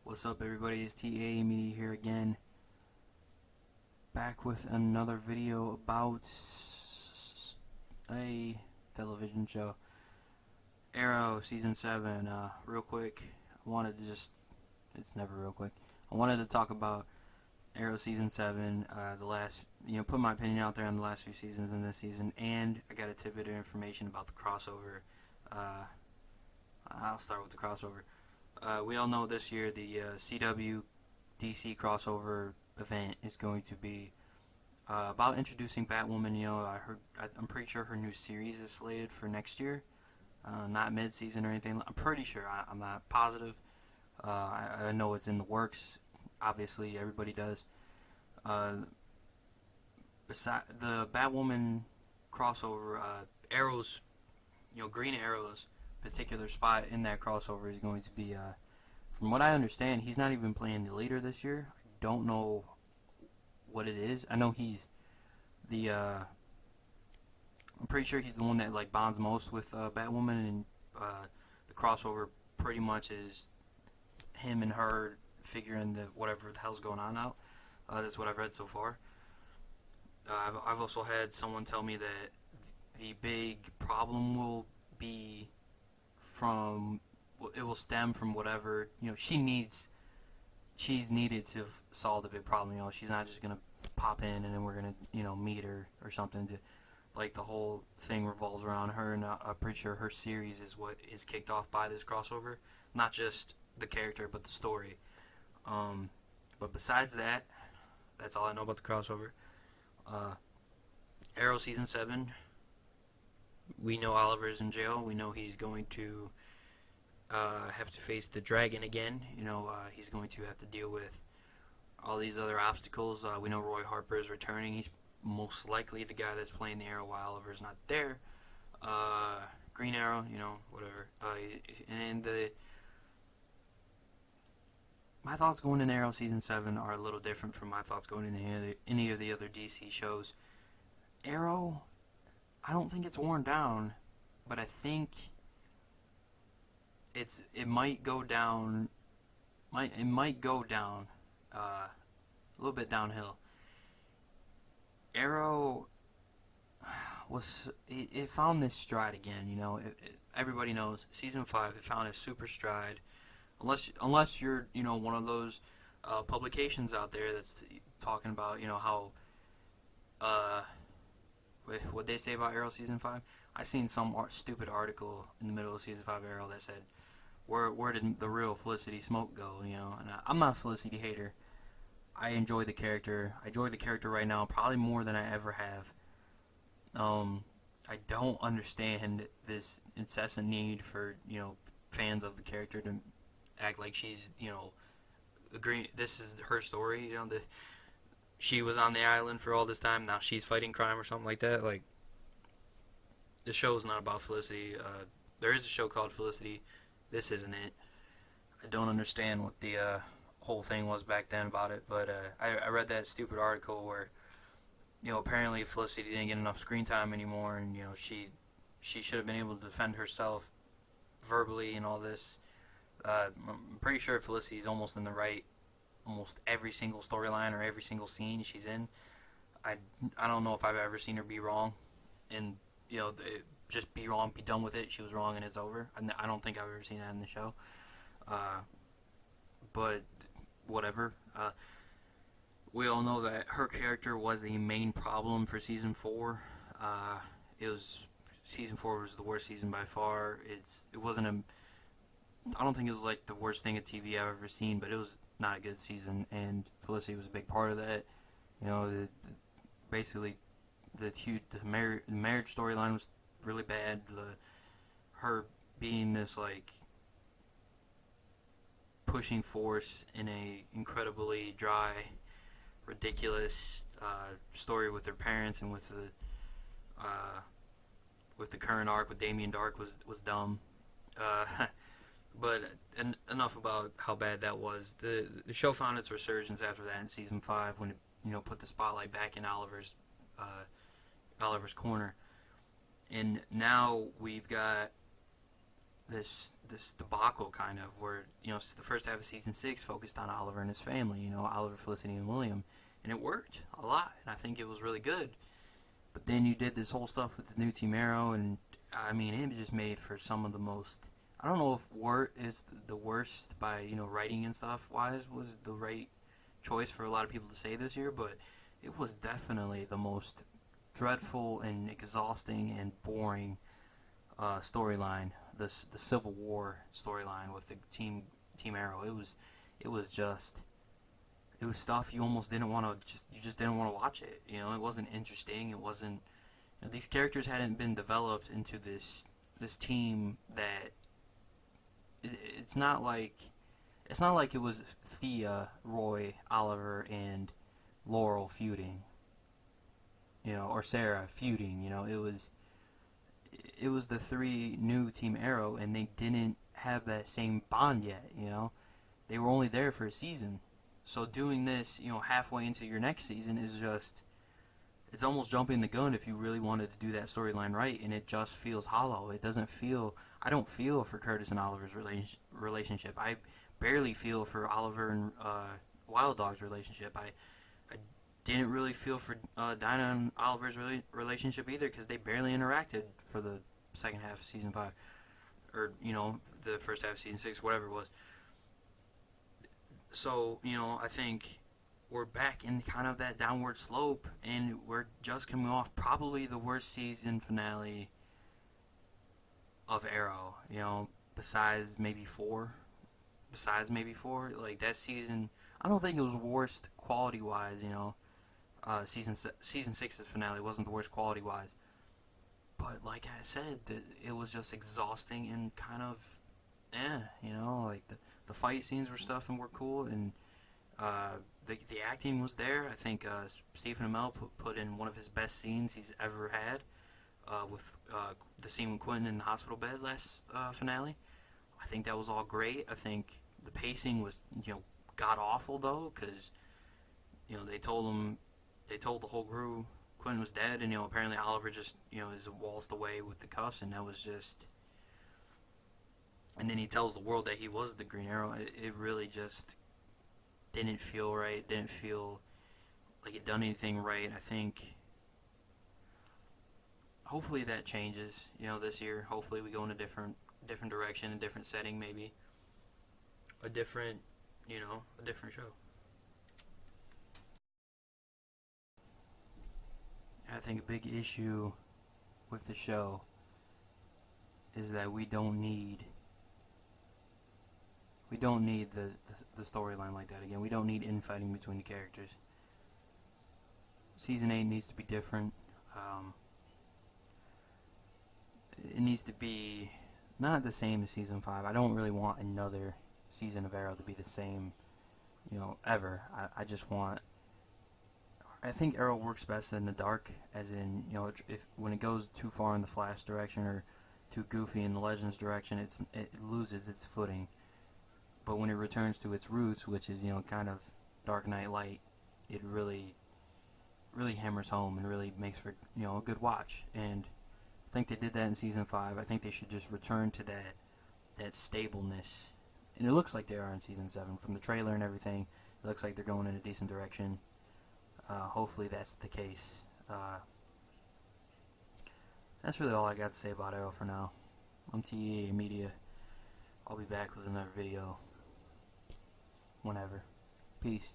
What's up, everybody? It's TA Media here again, back with another video about a television show, Arrow Season 7. Real quick, I wanted to it's never real quick. I wanted to talk about Arrow Season 7, the last, put my opinion out there on the last few seasons and this season, and I got a tidbit of information about the crossover. I'll start with the crossover. We all know this year the CW DC crossover event is going to be about introducing Batwoman. I'm pretty sure her new series is slated for next year, not mid-season or anything. I'm pretty sure. I'm not positive. I know it's in the works. Obviously, everybody does. Beside the Batwoman crossover, Arrow's, Green Arrow's particular spot in that crossover is going to be, from what I understand, he's not even playing the leader this year. I don't know what it is. I know he's the, I'm pretty sure he's the one that bonds most with Batwoman, and the crossover pretty much is him and her figuring the whatever the hell's going on out. That's what I've read so far. I've also had someone tell me that the big problem will be it will stem from whatever she's needed to solve the big problem. She's not just gonna pop in and then we're gonna meet her or something. The whole thing revolves around her, and I'm pretty sure her series is what is kicked off by this crossover, not just the character but the story. But besides that, that's all I know about the crossover. Arrow Season 7. We know Oliver's in jail. We know he's going to have to face the dragon again. He's going to have to deal with all these other obstacles. We know Roy Harper is returning. He's most likely the guy that's playing the Arrow while Oliver's not there. Green Arrow, whatever. My thoughts going into Arrow Season 7 are a little different from my thoughts going into any of the other DC shows. Arrow, I don't think it's worn down, but I think it might go down. It might go down a little bit downhill. Arrow it found this stride again. Everybody knows Season 5 it found a super stride. Unless you're one of those publications out there that's talking about how what they say about Arrow Season 5. I seen some stupid article in the middle of Season 5 Arrow that said, where did the real Felicity Smoke go? And I'm not a Felicity hater. I enjoy the character. I enjoy the character right now probably more than I ever have. I don't understand this incessant need for fans of the character to act like she's agreeing this is her story. She was on the island for all this time. Now she's fighting crime or something like that. The show is not about Felicity. There is a show called Felicity. This isn't it. I don't understand what the whole thing was back then about it. But I read that stupid article where apparently Felicity didn't get enough screen time anymore, and she should have been able to defend herself verbally and all this. I'm pretty sure Felicity's almost in the right almost every single storyline or every single scene she's in. I don't know if I've ever seen her be wrong, and just be wrong, be done with it. She was wrong and it's over. I don't think I've ever seen that in the show. But whatever. We all know that her character was the main problem for Season 4. Season 4 was the worst season by far. I don't think it was the worst thing of TV I've ever seen, but it was not a good season, and Felicity was a big part of that. Basically, the marriage storyline was really bad. Her being this pushing force in a incredibly dry, ridiculous story with her parents and with the current arc with Damien Dark was dumb. But enough about how bad that was. The show found its resurgence after that in Season 5 when it put the spotlight back in Oliver's corner. And now we've got this debacle kind of where the first half of season 6 focused on Oliver and his family, Oliver, Felicity, and William, and it worked a lot, and I think it was really good. But then you did this whole stuff with the new Team Arrow, and I mean it just made for some of the most. I don't know if word is the worst by writing and stuff wise was the right choice for a lot of people to say this year, but it was definitely the most dreadful and exhausting and boring storyline. The Civil War storyline with the Team Arrow. It was just it was stuff you almost didn't want to you just didn't want to watch it. It wasn't interesting. It wasn't. These characters hadn't been developed into this team that it's not like it was Thea, Roy, Oliver, and Laurel feuding, or Sarah feuding. It was the three new Team Arrow, and they didn't have that same bond yet. They were only there for a season, so doing this, halfway into your next season is just. It's almost jumping the gun if you really wanted to do that storyline right, and it just feels hollow. It doesn't feel. I don't feel for Curtis and Oliver's relationship. I barely feel for Oliver and Wild Dog's relationship. I didn't really feel for Dinah and Oliver's relationship either because they barely interacted for the second half of season 5, or the first half of season 6, whatever it was. So I think we're back in kind of that downward slope, and we're just coming off probably the worst season finale of Arrow. Besides maybe 4. Like that season, I don't think it was worst quality wise. Season 6's finale wasn't the worst quality wise, but like I said, it was just exhausting and kind of, like the fight scenes were stuff and were cool, and the acting was there. I think Stephen Amell put in one of his best scenes he's ever had with the scene with Quentin in the hospital bed last finale. I think that was all great. I think the pacing was god awful though, because they told the whole crew Quentin was dead, and apparently Oliver just is waltzed away with the cuffs, and that was just. And then he tells the world that he was the Green Arrow. It really just didn't feel right. Didn't feel like it done anything right. I think hopefully that changes. This year. Hopefully we go in a different direction, a different setting, maybe a different show. I think a big issue with the show is that we don't need the storyline like that again. We don't need infighting between the characters. Season 8 needs to be different. It needs to be not the same as season 5. I don't really want another season of Arrow to be the same, ever. I just want. I think Arrow works best in the dark, as in, if when it goes too far in the Flash direction or too goofy in the Legends direction, it loses its footing. But when it returns to its roots, which is kind of Dark Knight Light, it really hammers home and really makes for a good watch. And I think they did that in season 5. I think they should just return to that stableness, and it looks like they are in season 7 from the trailer and everything. It looks like they're going in a decent direction. Hopefully that's the case. That's really all I got to say about Arrow for now. I'm TEA Media. I'll be back with another video whenever. Peace.